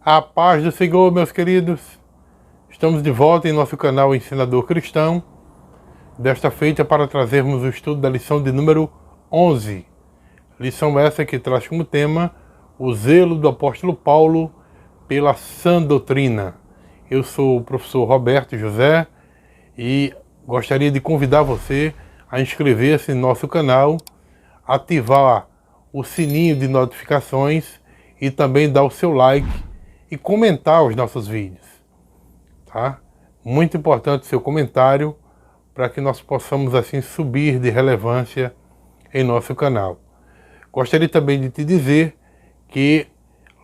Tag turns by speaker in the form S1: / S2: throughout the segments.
S1: A paz do Senhor, meus queridos. Estamos de volta em nosso canal Ensinador Cristão. Desta feita para trazermos o estudo da lição de número 11. Lição essa que traz como tema o zelo do apóstolo Paulo pela sã doutrina. Eu sou o professor Roberto José e gostaria de convidar você a inscrever-se em nosso canal, ativar o sininho de notificações e também dar o seu like e comentar os nossos vídeos, tá? Muito importante o seu comentário para que nós possamos assim subir de relevância em nosso canal. Gostaria também de te dizer que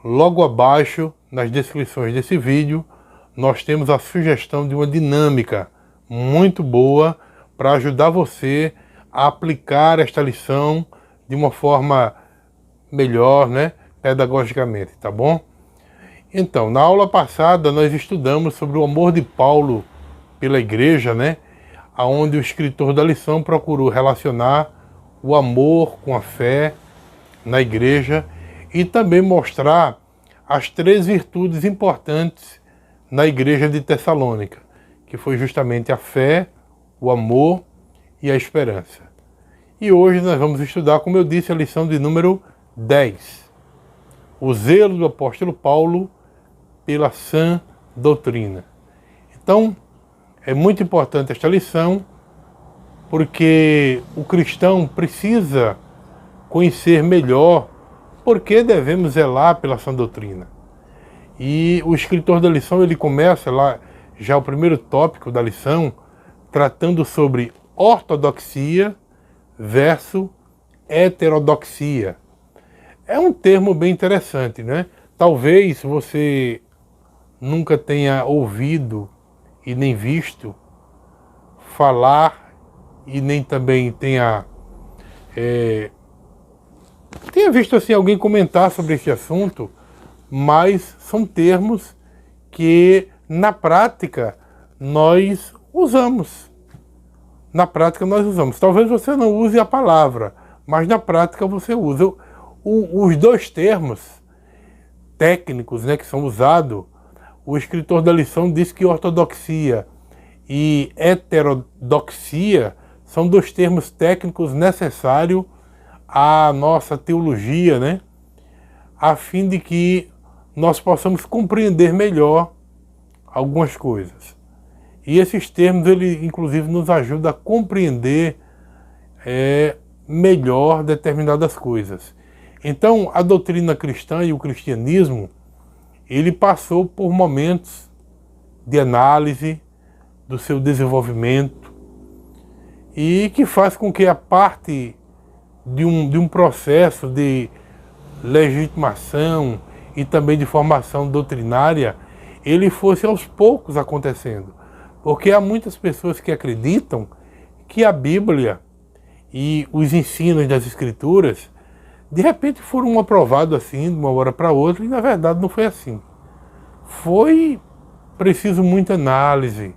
S1: logo abaixo, nas descrições desse vídeo, nós temos a sugestão de uma dinâmica muito boa para ajudar você a aplicar esta lição de uma forma melhor, né, pedagogicamente, tá bom? Então, na aula passada nós estudamos sobre o amor de Paulo pela igreja, né, onde o escritor da lição procurou relacionar o amor com a fé na igreja e também mostrar as 3 virtudes importantes na igreja de Tessalônica, que foi justamente a fé, o amor e a esperança. E hoje nós vamos estudar, como eu disse, a lição de número 10. O zelo do apóstolo Paulo pela sã doutrina. Então, é muito importante esta lição, porque o cristão precisa conhecer melhor por que devemos zelar pela sã doutrina. E o escritor da lição, ele começa lá, já o primeiro tópico da lição, tratando sobre ortodoxia versus heterodoxia. É um termo bem interessante, né? Talvez você nunca tenha ouvido e nem visto falar e nem também tenha visto assim alguém comentar sobre esse assunto, mas são termos que na prática nós usamos. Na prática nós usamos. Talvez você não use a palavra, mas na prática você usa. Os 2 termos técnicos, né, que são usados, o escritor da lição diz que ortodoxia e heterodoxia são 2 termos técnicos necessários à nossa teologia, né, a fim de que nós possamos compreender melhor algumas coisas. E esses termos, ele inclusive nos ajuda a compreender melhor determinadas coisas. Então, a doutrina cristã e o cristianismo, ele passou por momentos de análise do seu desenvolvimento e que faz com que a parte de um processo de legitimação e também de formação doutrinária, ele fosse aos poucos acontecendo. Porque há muitas pessoas que acreditam que a Bíblia e os ensinos das Escrituras de repente foram aprovados assim, de uma hora para outra, e na verdade não foi assim. Foi preciso muita análise,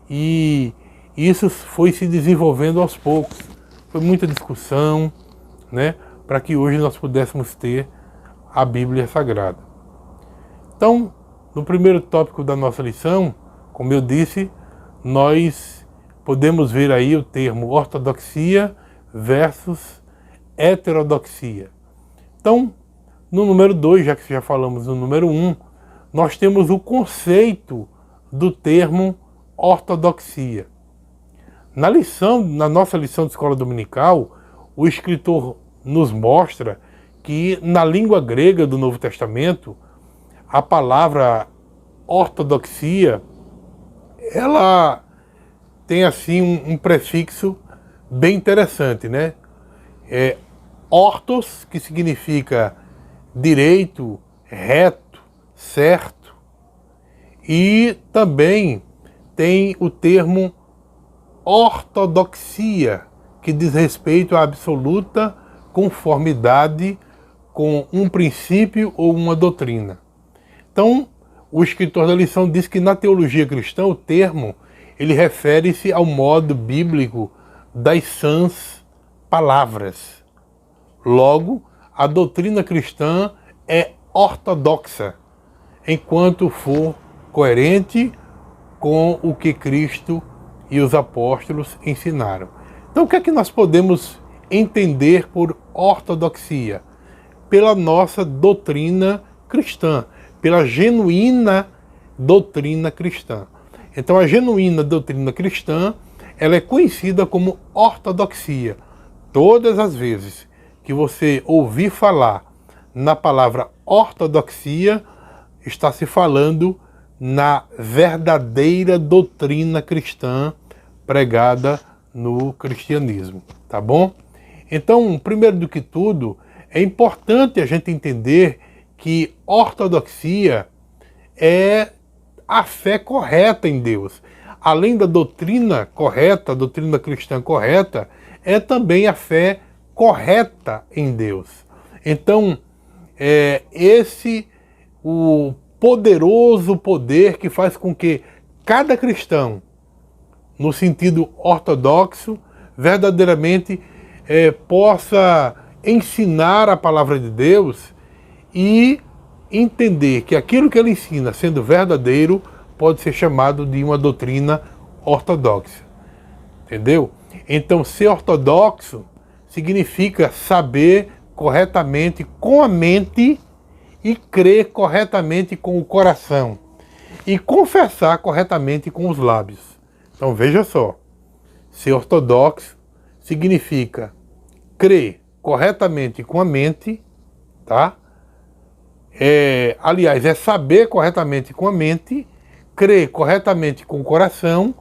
S1: e isso foi se desenvolvendo aos poucos. Foi muita discussão, né, para que hoje nós pudéssemos ter a Bíblia Sagrada. Então, no primeiro tópico da nossa lição, como eu disse, nós podemos ver aí o termo ortodoxia versus heterodoxia. Então, no número 2, já que já falamos no número 1, nós temos o conceito do termo ortodoxia. Na nossa lição de escola dominical, o escritor nos mostra que na língua grega do Novo Testamento, a palavra ortodoxia, ela tem assim um prefixo bem interessante, né? Ortos, que significa direito, reto, certo, e também tem o termo ortodoxia, que diz respeito à absoluta conformidade com um princípio ou uma doutrina. Então, o escritor da lição diz que na teologia cristã o termo ele refere-se ao modo bíblico das sãs palavras. Logo, a doutrina cristã é ortodoxa, enquanto for coerente com o que Cristo e os apóstolos ensinaram. Então, o que é que nós podemos entender por ortodoxia? Pela nossa doutrina cristã, pela genuína doutrina cristã. Então, a genuína doutrina cristã, ela é conhecida como ortodoxia. Todas as vezes que você ouvir falar na palavra ortodoxia, está se falando na verdadeira doutrina cristã pregada no cristianismo, tá bom? Então, primeiro do que tudo, é importante a gente entender que ortodoxia é a fé correta em Deus. Além da doutrina correta, a doutrina cristã correta, é também a fé correta em Deus. Então, o poderoso poder que faz com que cada cristão, no sentido ortodoxo, verdadeiramente possa ensinar a palavra de Deus e entender que aquilo que ele ensina, sendo verdadeiro, pode ser chamado de uma doutrina ortodoxa. Entendeu? Então, ser ortodoxo significa saber corretamente com a mente e crer corretamente com o coração e confessar corretamente com os lábios. Então, veja só, ser ortodoxo significa crer corretamente com a mente, tá? Aliás, é saber corretamente com a mente, crer corretamente com o coração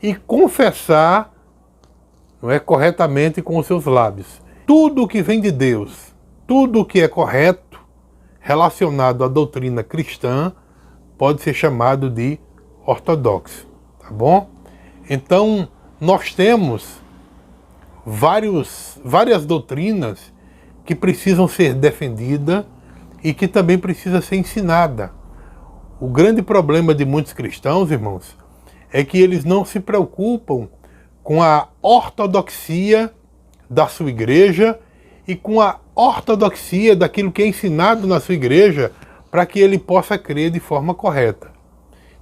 S1: e confessar, não é, corretamente com os seus lábios. Tudo que vem de Deus, tudo que é correto, relacionado à doutrina cristã, pode ser chamado de ortodoxo, tá bom? Então, nós temos várias doutrinas que precisam ser defendidas e que também precisa ser ensinada. O grande problema de muitos cristãos, irmãos, é que eles não se preocupam com a ortodoxia da sua igreja e com a ortodoxia daquilo que é ensinado na sua igreja para que ele possa crer de forma correta.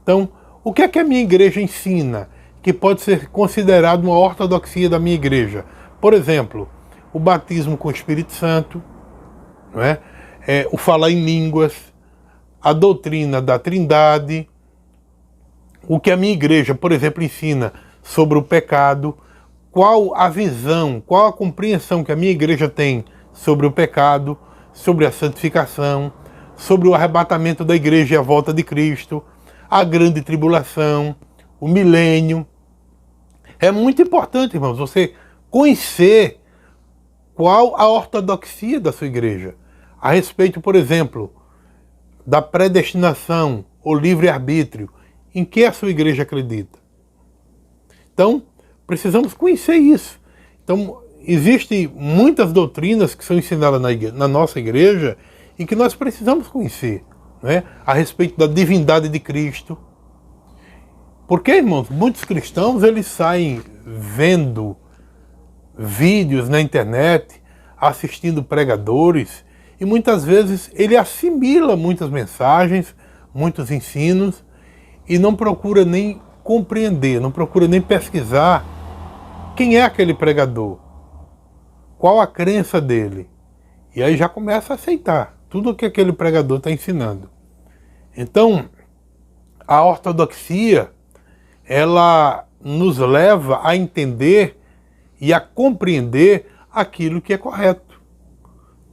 S1: Então, o que é que a minha igreja ensina que pode ser considerado uma ortodoxia da minha igreja? Por exemplo, o batismo com o Espírito Santo, não é? O falar em línguas, a doutrina da Trindade, o que a minha igreja, por exemplo, ensina sobre o pecado, qual a visão, qual a compreensão que a minha igreja tem sobre o pecado, sobre a santificação, sobre o arrebatamento da igreja e a volta de Cristo, a grande tribulação, o milênio. É muito importante, irmãos, você conhecer qual a ortodoxia da sua igreja a respeito, por exemplo, da predestinação ou livre-arbítrio, em que a sua igreja acredita. Então, precisamos conhecer isso. Então, existem muitas doutrinas que são ensinadas na nossa igreja e que nós precisamos conhecer, né? A respeito da divindade de Cristo. Porque, irmãos, muitos cristãos eles saem vendo vídeos na internet, assistindo pregadores, e muitas vezes ele assimila muitas mensagens, muitos ensinos, e não procura nem compreender, não procura nem pesquisar quem é aquele pregador, qual a crença dele. E aí já começa a aceitar tudo o que aquele pregador está ensinando. Então, a ortodoxia, ela nos leva a entender e a compreender aquilo que é correto.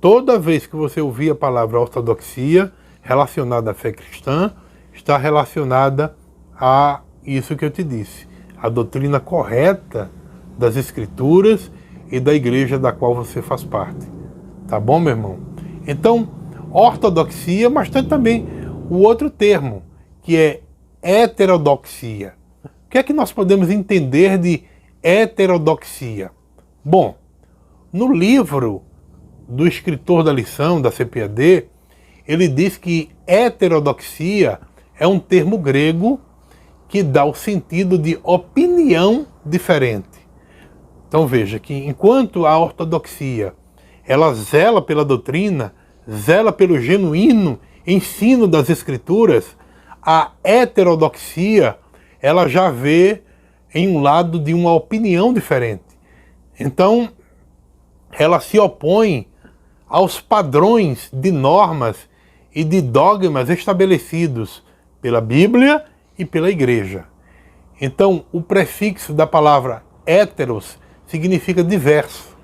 S1: Toda vez que você ouvir a palavra ortodoxia relacionada à fé cristã, está relacionada a isso que eu te disse, a doutrina correta das Escrituras e da igreja da qual você faz parte. Tá bom, meu irmão? Então, ortodoxia, mas tem também o outro termo, que é heterodoxia. O que é que nós podemos entender de heterodoxia? Bom, no livro do escritor da lição, da CPAD, ele diz que heterodoxia é um termo grego que dá o sentido de opinião diferente. Então veja que enquanto a ortodoxia ela zela pela doutrina, zela pelo genuíno ensino das Escrituras, a heterodoxia, ela já vê em um lado de uma opinião diferente. Então, ela se opõe aos padrões de normas e de dogmas estabelecidos pela Bíblia e pela Igreja. Então, o prefixo da palavra heteros significa diverso.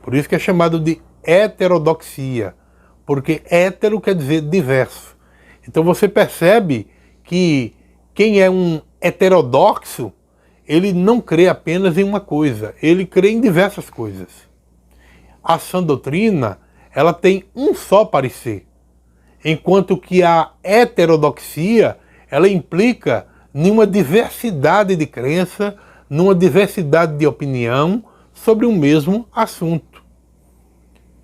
S1: Por isso que é chamado de heterodoxia, porque hétero quer dizer diverso. Então você percebe que quem é um heterodoxo, ele não crê apenas em uma coisa, ele crê em diversas coisas. A sã doutrina, ela tem um só parecer, enquanto que a heterodoxia, ela implica numa diversidade de crença, numa diversidade de opinião sobre um mesmo assunto.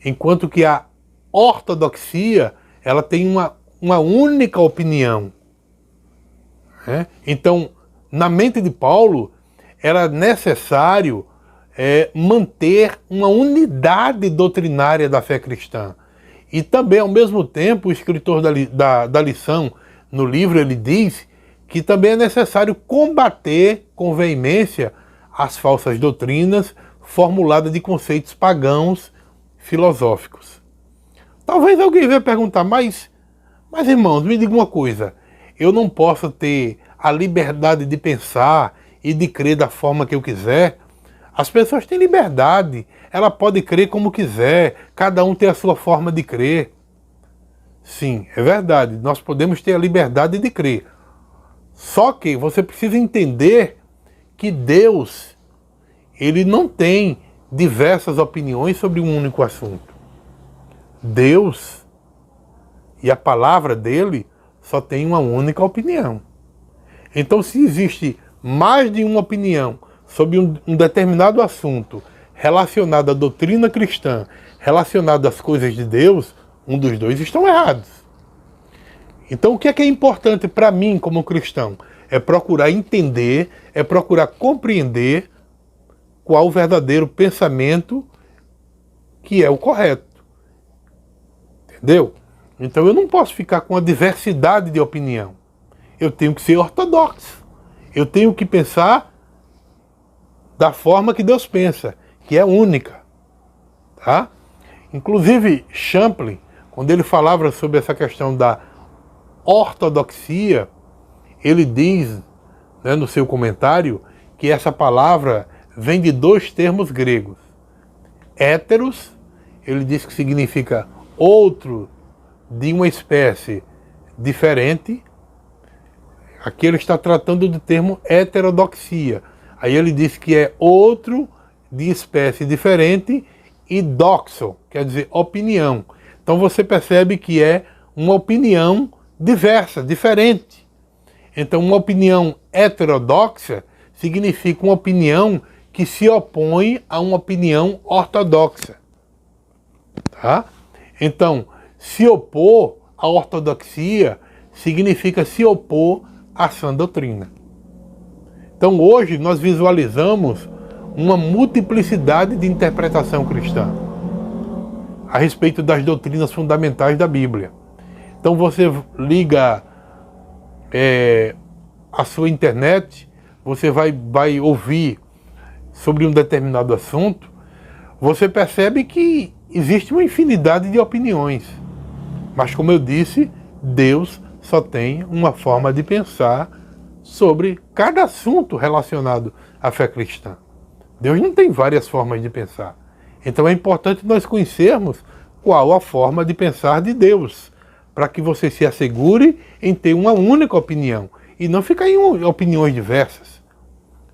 S1: Enquanto que a ortodoxia, ela tem uma única opinião. Então, na mente de Paulo, era necessário manter uma unidade doutrinária da fé cristã. E também, ao mesmo tempo, o escritor da lição, no livro, ele diz que também é necessário combater com veemência as falsas doutrinas formuladas de conceitos pagãos filosóficos. Talvez alguém venha perguntar, mas irmãos, me diga uma coisa, eu não posso ter a liberdade de pensar e de crer da forma que eu quiser? As pessoas têm liberdade, ela pode crer como quiser, cada um tem a sua forma de crer. Sim, é verdade, nós podemos ter a liberdade de crer. Só que você precisa entender que Deus, ele não tem diversas opiniões sobre um único assunto. Deus e a palavra dele só tem uma única opinião. Então, se existe mais de uma opinião sobre um determinado assunto relacionado à doutrina cristã, relacionado às coisas de Deus, um dos dois estão errados. Então, o que é importante para mim como cristão? É procurar entender, é procurar compreender qual o verdadeiro pensamento que é o correto. Entendeu? Então eu não posso ficar com a diversidade de opinião. Eu tenho que ser ortodoxo. Eu tenho que pensar da forma que Deus pensa, que é única. Tá? Inclusive, Champlin, quando ele falava sobre essa questão da ortodoxia, ele diz, né, no seu comentário, que essa palavra vem de dois termos gregos. Héteros, ele diz que significa outro de uma espécie diferente. Aqui ele está tratando do termo heterodoxia. Aí ele diz que é outro de espécie diferente, e doxo, quer dizer opinião. Então você percebe que é uma opinião diversa, diferente. Então uma opinião heterodoxa significa uma opinião que se opõe a uma opinião ortodoxa. Tá? Então, se opor à ortodoxia significa se opor à sã doutrina. Então hoje nós visualizamos uma multiplicidade de interpretação cristã a respeito das doutrinas fundamentais da Bíblia. Então você liga a sua internet, você vai ouvir sobre um determinado assunto, você percebe que existe uma infinidade de opiniões. Mas como eu disse, Deus só tem uma forma de pensar sobre cada assunto relacionado à fé cristã. Deus não tem várias formas de pensar. Então é importante nós conhecermos qual a forma de pensar de Deus, para que você se assegure em ter uma única opinião e não ficar em opiniões diversas.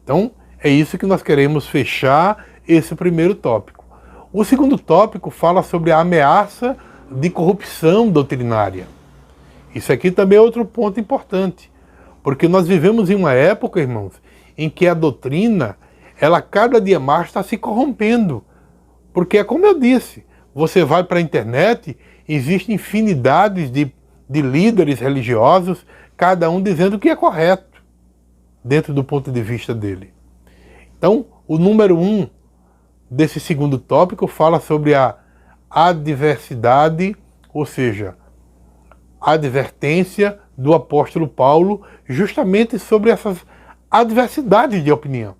S1: Então é isso que nós queremos fechar esse primeiro tópico. O segundo tópico fala sobre a ameaça de corrupção doutrinária. Isso aqui também é outro ponto importante, porque nós vivemos em uma época, irmãos, em que a doutrina, ela cada dia mais está se corrompendo. Porque é como eu disse, você vai para a internet, existe infinidades de líderes religiosos, cada um dizendo o que é correto, dentro do ponto de vista dele. Então, o número 1 desse segundo tópico fala sobre a adversidade, ou seja, advertência do apóstolo Paulo justamente sobre essas adversidades de opinião.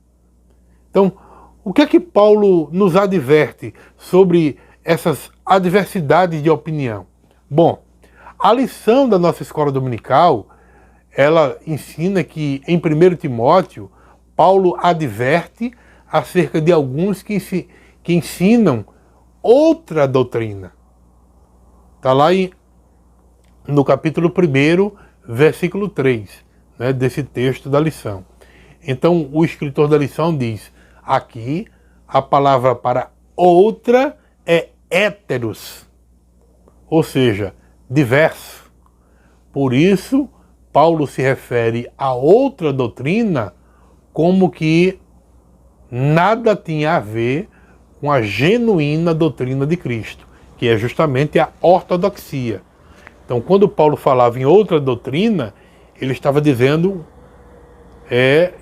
S1: Então, o que é que Paulo nos adverte sobre essas adversidades de opinião? Bom, a lição da nossa escola dominical, ela ensina que em 1 Timóteo, Paulo adverte acerca de alguns que ensinam outra doutrina. Está lá no capítulo 1, versículo 3, né, desse texto da lição. Então, o escritor da lição diz, aqui, a palavra para outra é héteros, ou seja, diverso. Por isso, Paulo se refere a outra doutrina como que nada tinha a ver com a genuína doutrina de Cristo, que é justamente a ortodoxia. Então, quando Paulo falava em outra doutrina, ele estava dizendo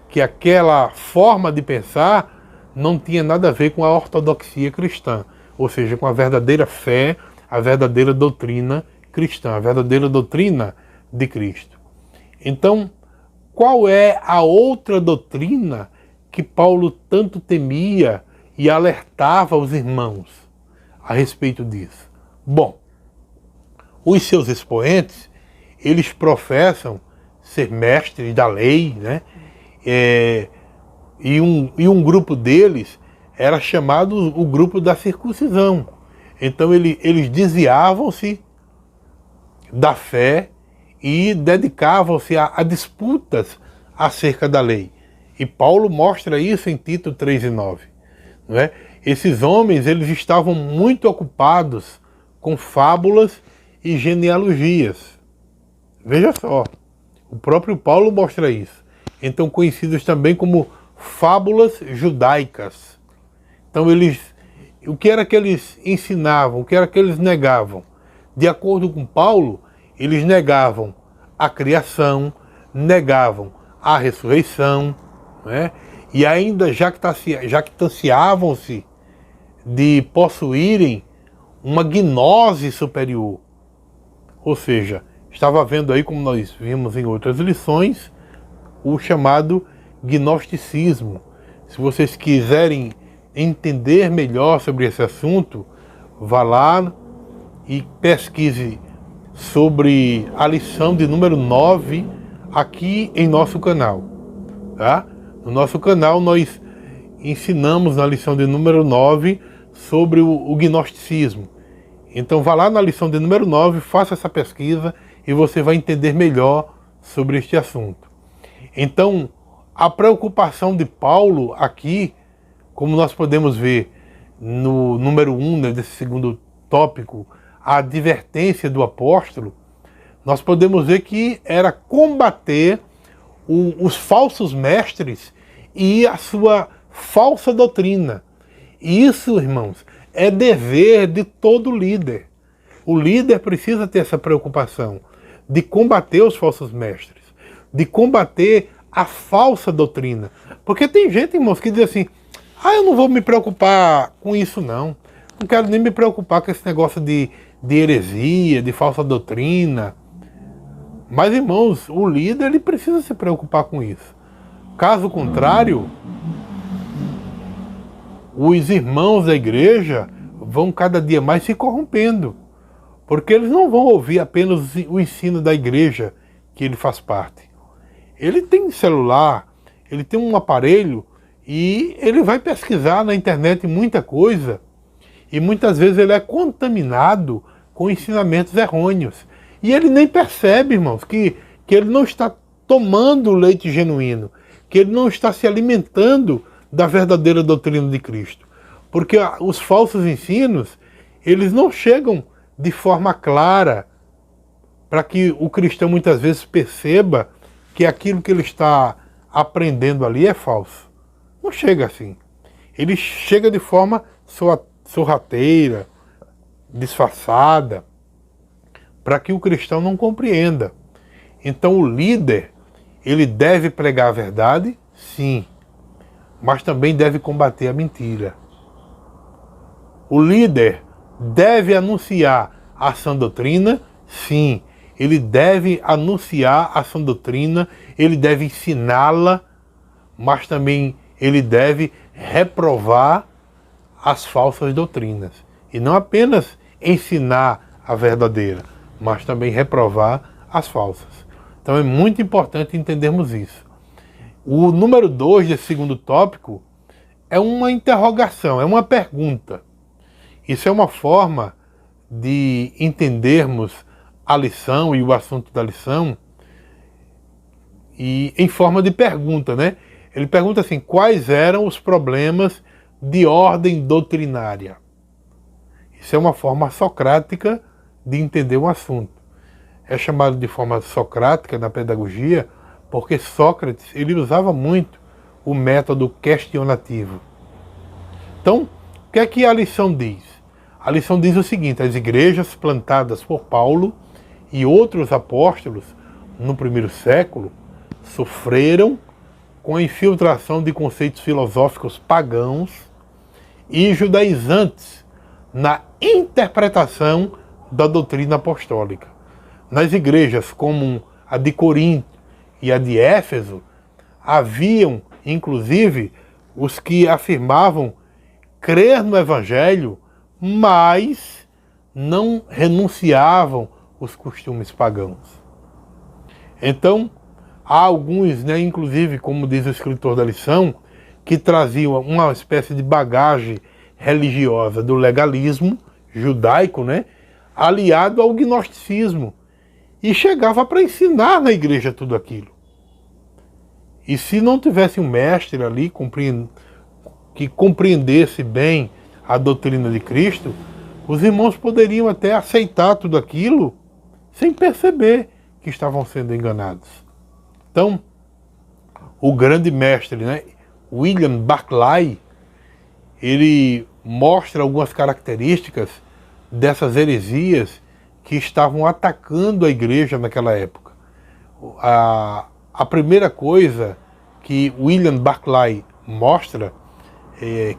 S1: que aquela forma de pensar não tinha nada a ver com a ortodoxia cristã, ou seja, com a verdadeira fé, a verdadeira doutrina cristã, a verdadeira doutrina de Cristo. Então, qual é a outra doutrina que Paulo tanto temia e alertava os irmãos a respeito disso? Bom, os seus expoentes, eles professam ser mestres da lei, né? E um grupo deles era chamado o grupo da circuncisão. Então eles desviavam-se da fé e dedicavam-se a disputas acerca da lei. E Paulo mostra isso em Tito 3:9. Não é? Esses homens, eles estavam muito ocupados com fábulas e genealogias. Veja só, o próprio Paulo mostra isso. Então, conhecidos também como fábulas judaicas. Então, o que era que eles ensinavam, o que era que eles negavam? De acordo com Paulo, eles negavam a criação, negavam a ressurreição, né? E ainda jactanciavam-se de possuírem uma gnose superior. Ou seja, estava havendo aí, como nós vimos em outras lições, o chamado gnosticismo. Se vocês quiserem entender melhor sobre esse assunto, vá lá e pesquise sobre a lição de número 9 aqui em nosso canal. Tá? No nosso canal nós ensinamos na lição de número 9 sobre o gnosticismo. Então vá lá na lição de número 9, faça essa pesquisa e você vai entender melhor sobre este assunto. Então, a preocupação de Paulo aqui, como nós podemos ver no número 1, né, desse segundo tópico, a advertência do apóstolo, nós podemos ver que era combater os falsos mestres e a sua falsa doutrina. E isso, irmãos, é dever de todo líder. O líder precisa ter essa preocupação de combater os falsos mestres, de combater a falsa doutrina. Porque tem gente, irmãos, que diz assim, eu não vou me preocupar com isso não. Não quero nem me preocupar com esse negócio de heresia, de falsa doutrina. Mas, irmãos, o líder ele precisa se preocupar com isso. Caso contrário, os irmãos da igreja vão cada dia mais se corrompendo, porque eles não vão ouvir apenas o ensino da igreja que ele faz parte. Ele tem celular, ele tem um aparelho e ele vai pesquisar na internet muita coisa e muitas vezes ele é contaminado com ensinamentos errôneos. E ele nem percebe, irmãos, que ele não está tomando o leite genuíno, que ele não está se alimentando da verdadeira doutrina de Cristo. Porque os falsos ensinos, eles não chegam de forma clara para que o cristão muitas vezes perceba que aquilo que ele está aprendendo ali é falso. Não chega assim. Ele chega de forma sorrateira, disfarçada, para que o cristão não compreenda. Então o líder, ele deve pregar a verdade, sim, mas também deve combater a mentira. O líder deve anunciar a sã doutrina, sim, ele deve anunciar a sã doutrina, ele deve ensiná-la, mas também ele deve reprovar as falsas doutrinas. E não apenas ensinar a verdadeira, mas também reprovar as falsas. Então é muito importante entendermos isso. O número 2 desse segundo tópico é uma interrogação, é uma pergunta. Isso é uma forma de entendermos a lição e o assunto da lição e em forma de pergunta, né? Ele pergunta assim, quais eram os problemas de ordem doutrinária? Isso é uma forma socrática de entender um assunto. É chamado de forma socrática na pedagogia porque Sócrates ele usava muito o método questionativo. Então, o que é que a lição diz? A lição diz o seguinte, as igrejas plantadas por Paulo e outros apóstolos no primeiro século sofreram com a infiltração de conceitos filosóficos pagãos e judaizantes na interpretação da doutrina apostólica. Nas igrejas como a de Corinto e a de Éfeso, haviam, inclusive, os que afirmavam crer no Evangelho, mas não renunciavam os costumes pagãos. Então, há alguns, né, inclusive, como diz o escritor da lição, que traziam uma espécie de bagagem religiosa do legalismo judaico, né, aliado ao gnosticismo, e chegava para ensinar na igreja tudo aquilo. E se não tivesse um mestre ali que compreendesse bem a doutrina de Cristo, os irmãos poderiam até aceitar tudo aquilo sem perceber que estavam sendo enganados. Então, o grande mestre, né, William Barclay, ele mostra algumas características dessas heresias que estavam atacando a igreja naquela época. A primeira coisa que William Barclay mostra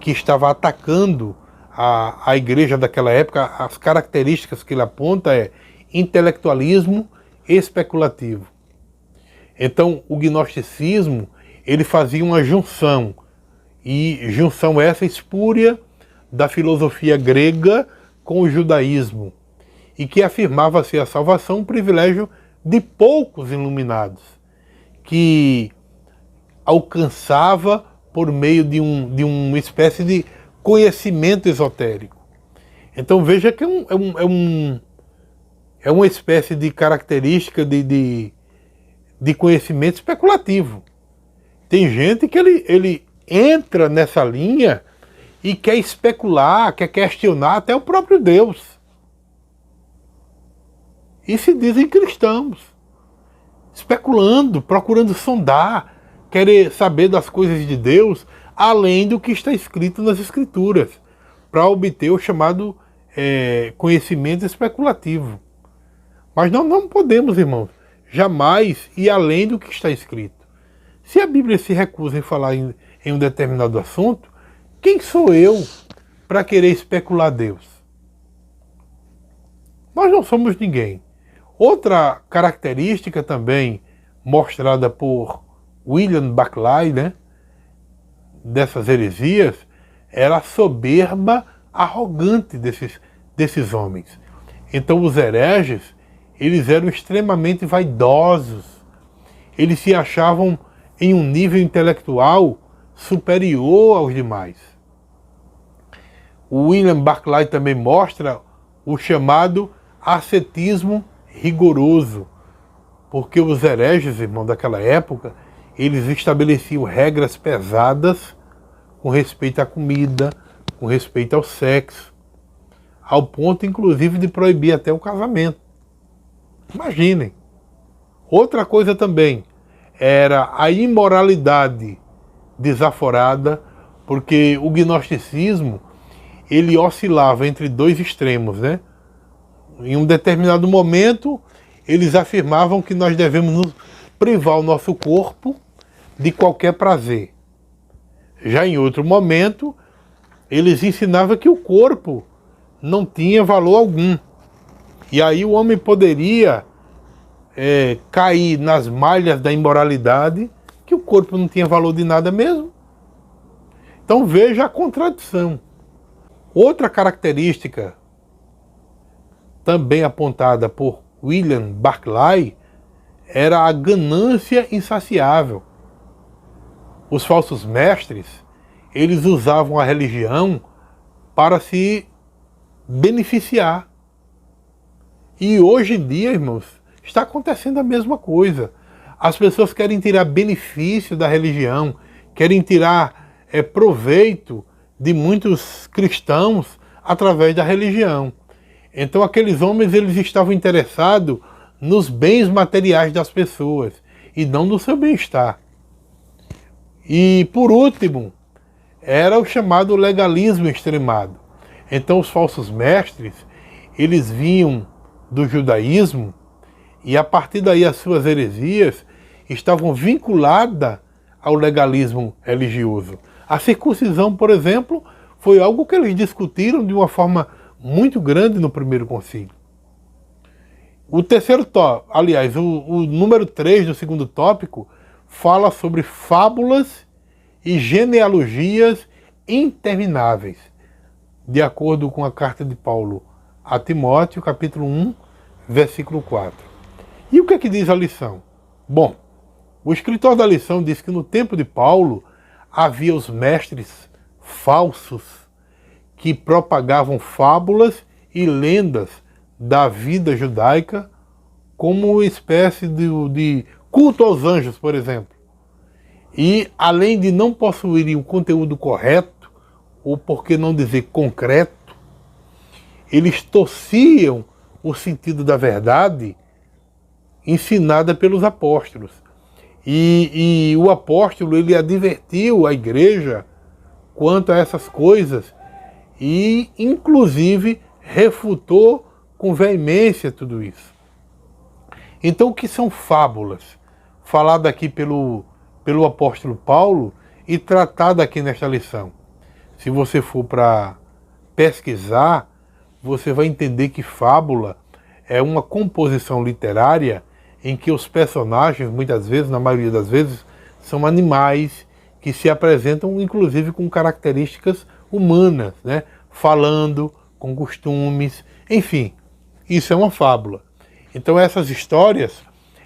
S1: que estava atacando a igreja daquela época, as características que ele aponta é intelectualismo especulativo. Então, o gnosticismo, ele fazia uma junção, e junção essa espúria da filosofia grega com o judaísmo, e que afirmava ser a salvação um privilégio de poucos iluminados, que alcançava por meio de uma espécie de conhecimento esotérico. Então veja que é uma espécie de característica de conhecimento especulativo. Tem gente que ele entra nessa linha e quer especular, quer questionar até o próprio Deus. E se dizem cristãos, especulando, procurando sondar, querer saber das coisas de Deus, além do que está escrito nas Escrituras, para obter o chamado conhecimento especulativo. Mas nós não podemos, irmãos, jamais ir além do que está escrito. Se a Bíblia se recusa em falar em um determinado assunto, quem sou eu para querer especular Deus? Nós não somos ninguém. Outra característica também mostrada por William Barclay, né, dessas heresias, era a soberba arrogante desses homens. Então os hereges, eles eram extremamente vaidosos. Eles se achavam em um nível intelectual superior aos demais. O William Barclay também mostra o chamado ascetismo rigoroso, porque os hereges, irmão, daquela época, eles estabeleciam regras pesadas com respeito à comida, com respeito ao sexo, ao ponto, inclusive, de proibir até o casamento. Imaginem. Outra coisa também era a imoralidade desaforada, porque o gnosticismo, ele oscilava entre dois extremos, né? Em um determinado momento, eles afirmavam que nós devemos privar o nosso corpo de qualquer prazer. Já em outro momento, eles ensinavam que o corpo não tinha valor algum. E aí o homem poderia cair nas malhas da imoralidade, que o corpo não tinha valor de nada mesmo. Então veja a contradição. Outra característica também apontada por William Barclay era a ganância insaciável. Os falsos mestres, eles usavam a religião para se beneficiar. E hoje em dia, irmãos, está acontecendo a mesma coisa. As pessoas querem tirar benefício da religião, querem tirar proveito de muitos cristãos através da religião. Então aqueles homens, eles estavam interessados nos bens materiais das pessoas e não no seu bem-estar. E por último, era o chamado legalismo extremado. Então os falsos mestres, eles vinham do judaísmo e a partir daí as suas heresias estavam vinculadas ao legalismo religioso. A circuncisão, por exemplo, foi algo que eles discutiram de uma forma muito grande no primeiro concílio. O terceiro tópico, aliás, o número 3 do segundo tópico, fala sobre fábulas e genealogias intermináveis, de acordo com a carta de Paulo a Timóteo, capítulo 1, versículo 4. E o que é que diz a lição? Bom, o escritor da lição diz que no tempo de Paulo havia os mestres falsos que propagavam fábulas e lendas da vida judaica como uma espécie de culto aos anjos, por exemplo. E além de não possuírem um conteúdo correto, ou por que não dizer concreto, eles torciam o sentido da verdade ensinada pelos apóstolos. E o apóstolo, ele advertiu a igreja quanto a essas coisas e, inclusive, refutou com veemência tudo isso. Então, o que são fábulas? Falado aqui pelo apóstolo Paulo e tratado aqui nesta lição. Se você for para pesquisar, você vai entender que fábula é uma composição literária em que os personagens, muitas vezes, na maioria das vezes, são animais que se apresentam, inclusive, com características humanas, né? Falando, com costumes, enfim, isso é uma fábula. Então essas histórias,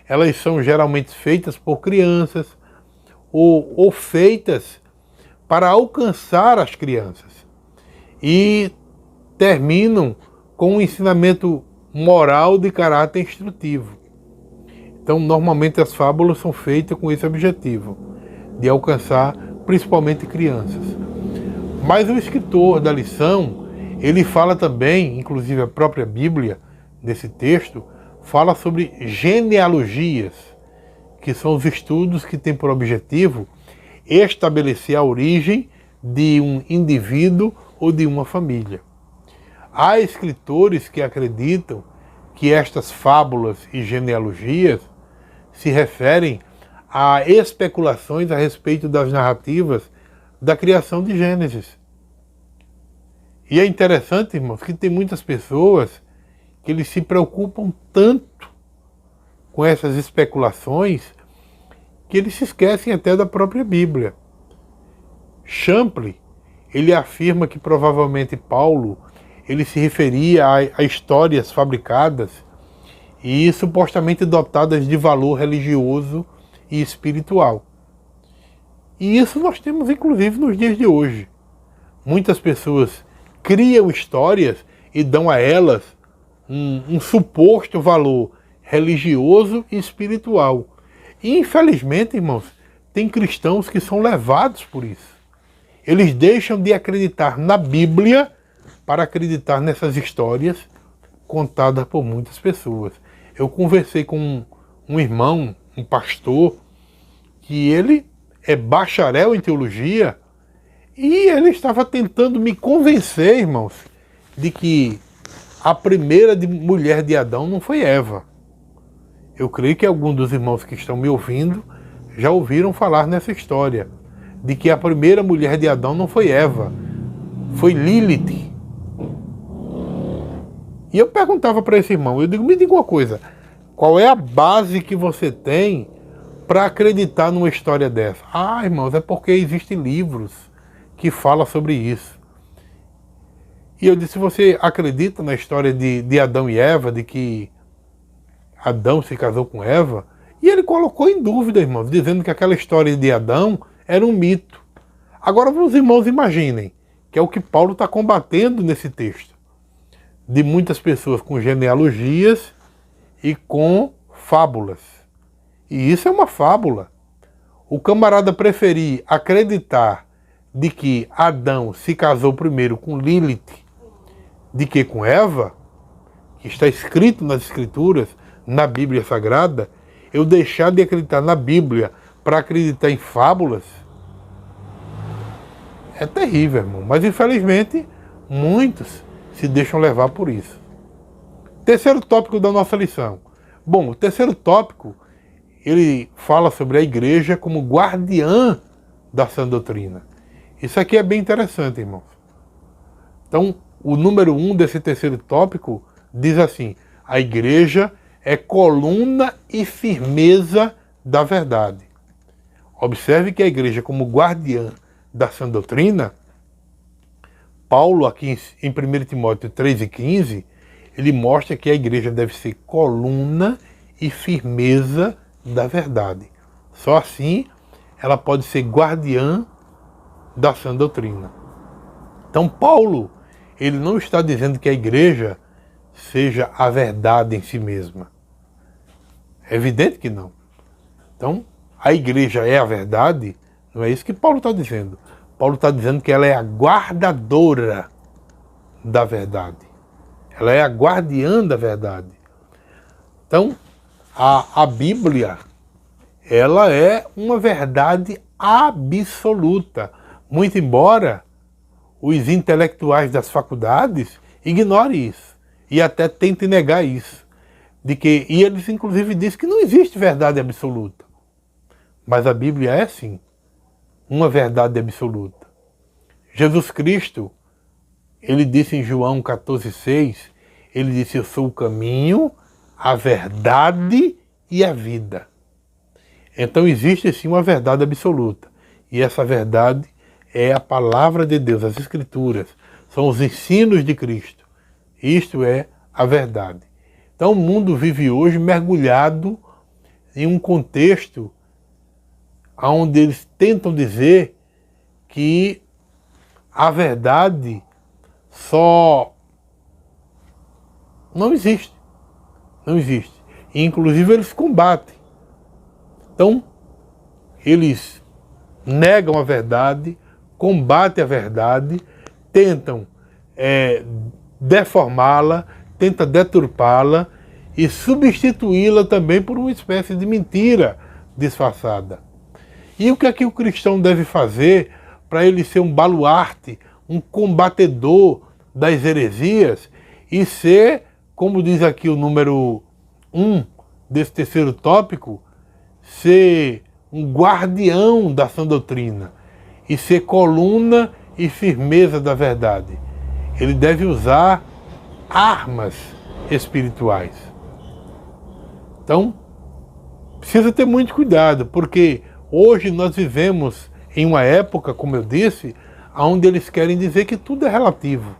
S1: elas são geralmente feitas por crianças ou feitas para alcançar as crianças e terminam com um ensinamento moral de caráter instrutivo. Então, normalmente as fábulas são feitas com esse objetivo, de alcançar principalmente crianças. Mas o escritor da lição, ele fala também, inclusive a própria Bíblia, nesse texto, fala sobre genealogias, que são os estudos que têm por objetivo estabelecer a origem de um indivíduo ou de uma família. Há escritores que acreditam que estas fábulas e genealogias se referem a especulações a respeito das narrativas da criação de Gênesis. E é interessante, irmãos, que tem muitas pessoas que eles se preocupam tanto com essas especulações que eles se esquecem até da própria Bíblia. Champlin, ele afirma que provavelmente Paulo ele se referia a histórias fabricadas e supostamente dotadas de valor religioso e espiritual. E isso nós temos inclusive nos dias de hoje. Muitas pessoas criam histórias e dão a elas um suposto valor religioso e espiritual. E infelizmente, irmãos, tem cristãos que são levados por isso. Eles deixam de acreditar na Bíblia para acreditar nessas histórias contadas por muitas pessoas. Eu conversei com um irmão, um pastor, que ele é bacharel em teologia e ele estava tentando me convencer, irmãos, de que a primeira mulher de Adão não foi Eva. Eu creio que alguns dos irmãos que estão me ouvindo já ouviram falar nessa história, de que a primeira mulher de Adão não foi Eva, foi Lilith. E eu perguntava para esse irmão, eu digo, me diga uma coisa, Qual é a base que você tem para acreditar numa história dessa? Ah, irmãos, é porque existem livros que falam sobre isso. E eu disse, você acredita na história de Adão e Eva, de que Adão se casou com Eva? E ele colocou em dúvida, irmãos, dizendo que aquela história de Adão era um mito. Agora os irmãos imaginem, que é o que Paulo está combatendo nesse texto, de muitas pessoas com genealogias e com fábulas. E isso é uma fábula. O camarada preferir acreditar de que Adão se casou primeiro com Lilith de que com Eva, que está escrito nas Escrituras, na Bíblia Sagrada, eu deixar de acreditar na Bíblia para acreditar em fábulas, é terrível, irmão. Mas infelizmente, muitos se deixam levar por isso. Terceiro tópico da nossa lição. Bom, o terceiro tópico, ele fala sobre a igreja como guardiã da sã doutrina. Isso aqui é bem interessante, irmãos. Então, o número 1 desse terceiro tópico diz assim: a igreja é coluna e firmeza da verdade. Observe que a igreja, como guardiã da sã doutrina, Paulo, aqui em 1 Timóteo 3,15, ele mostra que a igreja deve ser coluna e firmeza da verdade. Só assim ela pode ser guardiã da sã doutrina. Então Paulo, ele não está dizendo que a igreja seja a verdade em si mesma. É evidente que não. Então, a igreja é a verdade? Não é isso que Paulo está dizendo. Paulo está dizendo que ela é a guardadora da verdade. Ela é a guardiã da verdade. Então, a Bíblia, ela é uma verdade absoluta. Muito embora os intelectuais das faculdades ignorem isso e até tentem negar isso. E eles inclusive dizem que não existe verdade absoluta. Mas a Bíblia é sim uma verdade absoluta. Jesus Cristo, ele disse em João 14,6, ele disse: eu sou o caminho, a verdade e a vida. Então existe sim uma verdade absoluta. E essa verdade é a palavra de Deus, as Escrituras. São os ensinos de Cristo. Isto é a verdade. Então o mundo vive hoje mergulhado em um contexto onde eles tentam dizer que a verdade só não existe. Não existe. E, inclusive eles combatem. Então, eles negam a verdade, combatem a verdade, tentam deformá-la, tentam deturpá-la e substituí-la também por uma espécie de mentira disfarçada. E o que é que o cristão deve fazer para ele ser um baluarte, um combatedor das heresias e ser, como diz aqui o número 1 desse terceiro tópico, ser um guardião da sã doutrina e ser coluna e firmeza da verdade? Ele deve usar armas espirituais. Então, precisa ter muito cuidado, porque hoje nós vivemos em uma época, como eu disse, onde eles querem dizer que tudo é relativo.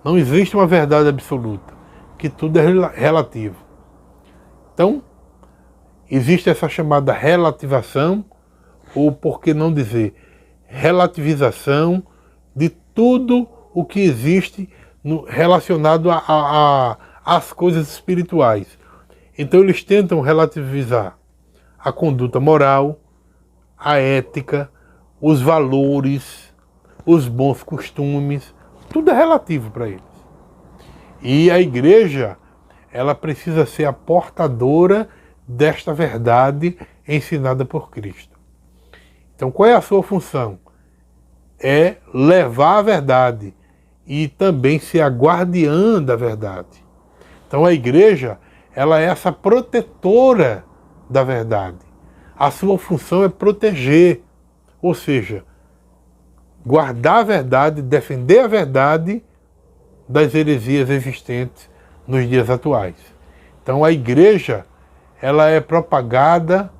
S1: Não existe uma verdade absoluta, que tudo é relativo. Então, existe essa chamada relativação, ou por que não dizer relativização de tudo o que existe relacionado às coisas espirituais. Então eles tentam relativizar a conduta moral, a ética, os valores, os bons costumes, tudo é relativo para eles. E a igreja, ela precisa ser a portadora desta verdade ensinada por Cristo. Então qual é a sua função? É levar a verdade e também ser a guardiã da verdade. Então a igreja, ela é essa protetora da verdade. A sua função é proteger, ou seja, guardar a verdade, defender a verdade das heresias existentes nos dias atuais. Então a igreja, ela é propagada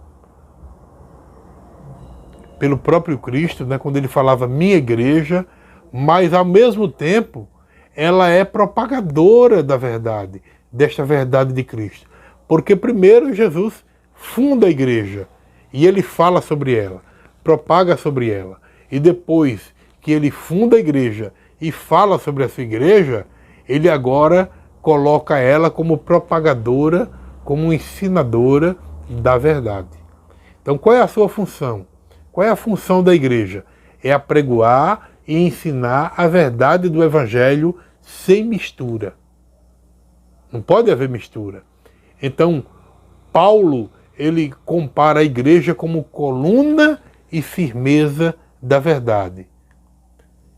S1: pelo próprio Cristo, né, quando ele falava minha igreja, mas ao mesmo tempo ela é propagadora da verdade, desta verdade de Cristo. Porque primeiro Jesus funda a igreja e ele fala sobre ela, propaga sobre ela. E depois que ele funda a igreja e fala sobre essa igreja, ele agora coloca ela como propagadora, como ensinadora da verdade. Então qual é a sua função? Qual é a função da igreja? É apregoar e ensinar a verdade do evangelho sem mistura. Não pode haver mistura. Então, Paulo, ele compara a igreja como coluna e firmeza da verdade.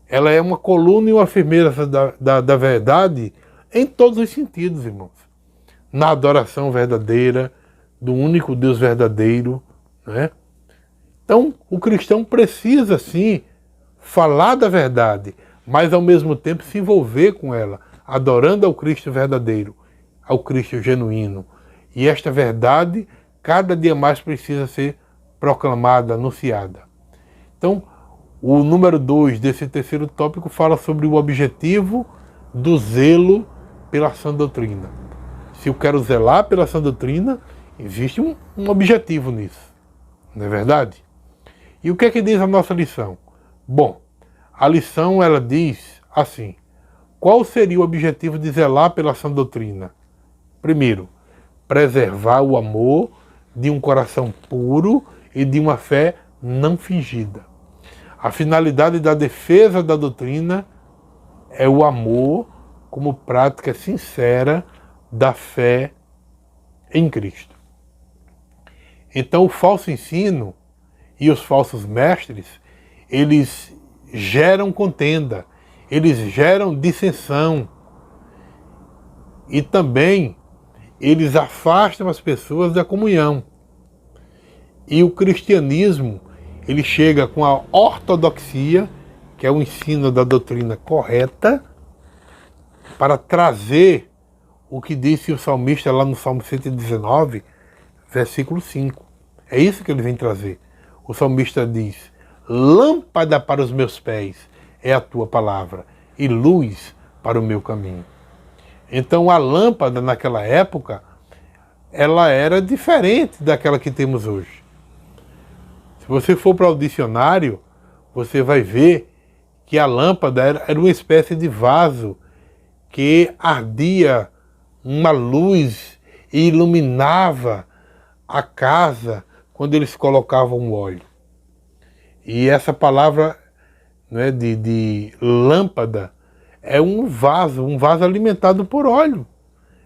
S1: Ela é uma coluna e uma firmeza da verdade em todos os sentidos, irmãos. Na adoração verdadeira, do único Deus verdadeiro, né? Então, o cristão precisa, sim, falar da verdade, mas ao mesmo tempo se envolver com ela, adorando ao Cristo verdadeiro, ao Cristo genuíno. E esta verdade, cada dia mais precisa ser proclamada, anunciada. Então, o número 2 desse terceiro tópico fala sobre o objetivo do zelo pela sã doutrina. Se eu quero zelar pela sã doutrina, existe um objetivo nisso, não é verdade? E o que é que diz a nossa lição? Bom, a lição ela diz assim: qual seria o objetivo de zelar pela sã doutrina? Primeiro, preservar o amor de um coração puro e de uma fé não fingida. A finalidade da defesa da doutrina é o amor como prática sincera da fé em Cristo. Então o falso ensino e os falsos mestres, eles geram contenda, eles geram dissensão e também eles afastam as pessoas da comunhão. E o cristianismo, ele chega com a ortodoxia, que é o ensino da doutrina correta, para trazer o que disse o salmista lá no Salmo 119, versículo 5. É isso que ele vem trazer. O salmista diz: lâmpada para os meus pés é a tua palavra e luz para o meu caminho. Então a lâmpada naquela época, ela era diferente daquela que temos hoje. Se você for para o dicionário, você vai ver que a lâmpada era uma espécie de vaso que ardia uma luz e iluminava a casa quando eles colocavam óleo. E essa palavra, né, de lâmpada é um vaso alimentado por óleo.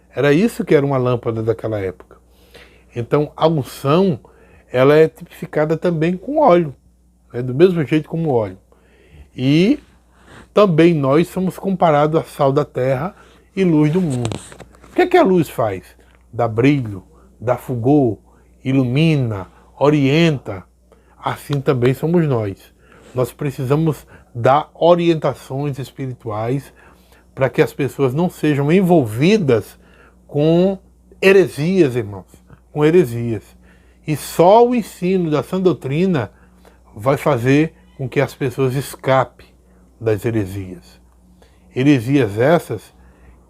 S1: Era isso que era uma lâmpada daquela época. Então a unção, ela é tipificada também com óleo, né, do mesmo jeito como óleo. E também nós somos comparados a sal da terra e luz do mundo. O que é que a luz faz? Dá brilho, dá fulgor, ilumina, orienta. Assim também somos nós. Nós precisamos dar orientações espirituais para que as pessoas não sejam envolvidas com heresias, irmãos, com heresias. E só o ensino da sã doutrina vai fazer com que as pessoas escapem das heresias. Heresias essas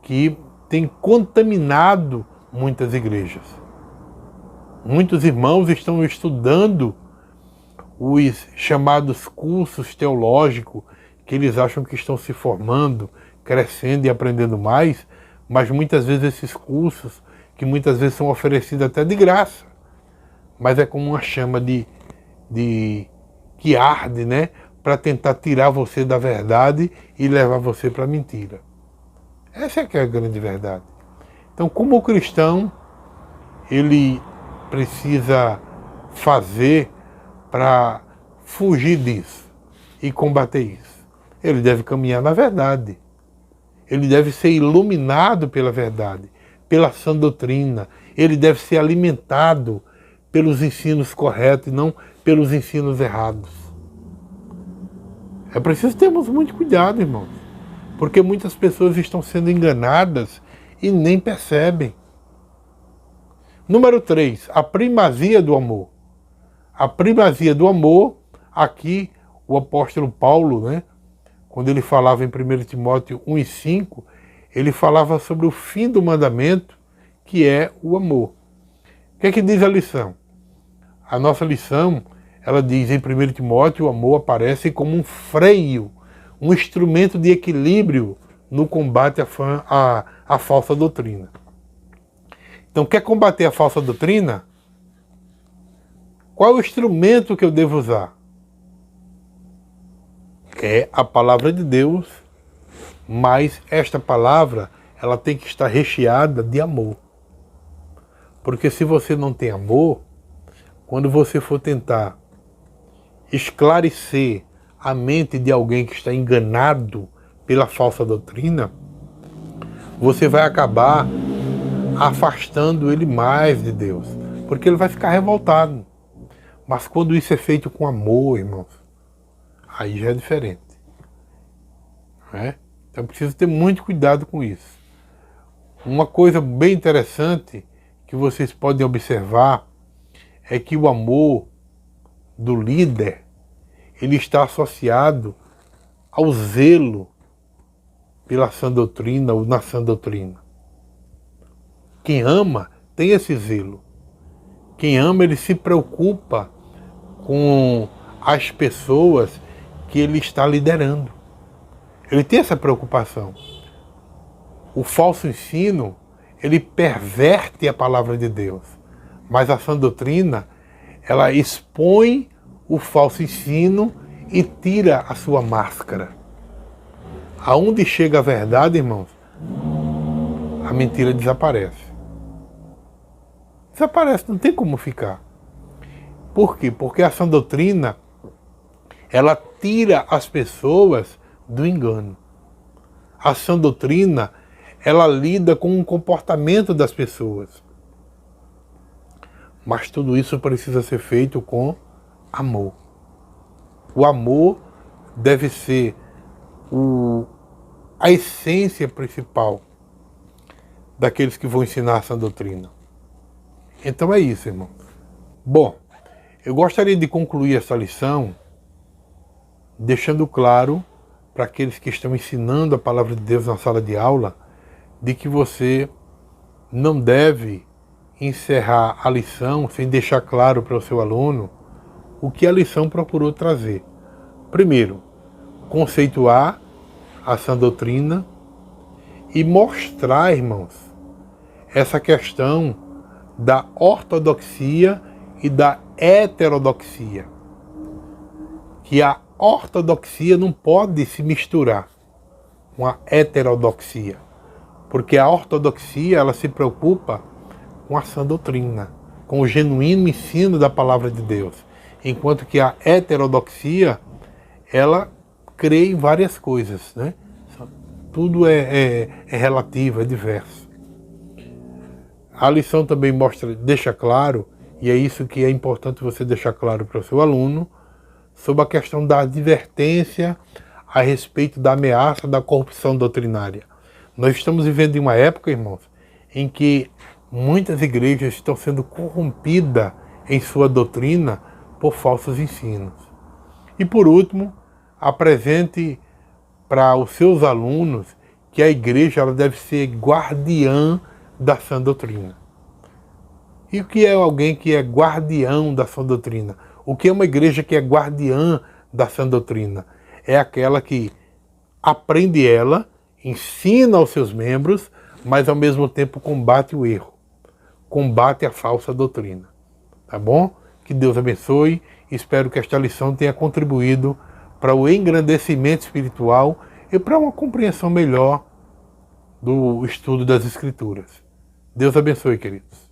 S1: que têm contaminado muitas igrejas. Muitos irmãos estão estudando os chamados cursos teológicos, que eles acham que estão se formando, crescendo e aprendendo mais, mas muitas vezes esses cursos, que muitas vezes são oferecidos até de graça, mas é como uma chama que arde, né, para tentar tirar você da verdade e levar você para a mentira. Essa é que é a grande verdade. Então, como o cristão, ele precisa fazer para fugir disso e combater isso? Ele deve caminhar na verdade. Ele deve ser iluminado pela verdade, pela sã doutrina. Ele deve ser alimentado pelos ensinos corretos e não pelos ensinos errados. É preciso termos muito cuidado, irmãos, porque muitas pessoas estão sendo enganadas e nem percebem. Número 3, a primazia do amor. A primazia do amor, aqui o apóstolo Paulo, né, quando ele falava em 1 Timóteo 1:5, ele falava sobre o fim do mandamento, que é o amor. O que é que diz a lição? A nossa lição, ela diz em 1 Timóteo, o amor aparece como um freio, um instrumento de equilíbrio no combate à falsa doutrina. Então, quer combater a falsa doutrina? Qual é o instrumento que eu devo usar? É a palavra de Deus, mas esta palavra, ela tem que estar recheada de amor. Porque se você não tem amor, quando você for tentar esclarecer a mente de alguém que está enganado pela falsa doutrina, você vai acabar afastando ele mais de Deus, porque ele vai ficar revoltado. Mas quando isso é feito com amor, irmãos, aí já é diferente. Né? Então precisa ter muito cuidado com isso. Uma coisa bem interessante que vocês podem observar é que o amor do líder, ele está associado ao zelo pela sã doutrina ou na sã doutrina. Quem ama tem esse zelo. Quem ama, ele se preocupa com as pessoas que ele está liderando. Ele tem essa preocupação. O falso ensino, ele perverte a palavra de Deus. Mas a sã doutrina, ela expõe o falso ensino e tira a sua máscara. Aonde chega a verdade, irmãos, a mentira desaparece. Desaparece, não tem como ficar. Por quê? Porque a sã doutrina, ela tira as pessoas do engano. A sã doutrina, ela lida com o comportamento das pessoas. Mas tudo isso precisa ser feito com amor. O amor deve ser a essência principal daqueles que vão ensinar a sã doutrina. Então é isso, irmão. Bom, eu gostaria de concluir essa lição deixando claro para aqueles que estão ensinando a palavra de Deus na sala de aula, de que você não deve encerrar a lição sem deixar claro para o seu aluno o que a lição procurou trazer. Primeiro, conceituar a sã doutrina e mostrar, irmãos, essa questão da ortodoxia e da heterodoxia. Que a ortodoxia não pode se misturar com a heterodoxia, porque a ortodoxia, ela se preocupa com a sã doutrina, com o genuíno ensino da palavra de Deus, enquanto que a heterodoxia, ela crê em várias coisas, né? Tudo é relativo, é diverso. A lição também deixa claro, e é isso que é importante você deixar claro para o seu aluno, sobre a questão da advertência a respeito da ameaça da corrupção doutrinária. Nós estamos vivendo em uma época, irmãos, em que muitas igrejas estão sendo corrompidas em sua doutrina por falsos ensinos. E por último, apresente para os seus alunos que a igreja, ela deve ser guardiã da sã doutrina. E o que é alguém que é guardião da sã doutrina? O que é uma igreja que é guardiã da sã doutrina? É aquela que aprende ela, ensina aos seus membros, mas ao mesmo tempo combate o erro, combate a falsa doutrina. Tá bom? Que Deus abençoe. Espero que esta lição tenha contribuído para o engrandecimento espiritual e para uma compreensão melhor do estudo das Escrituras. Deus abençoe, queridos.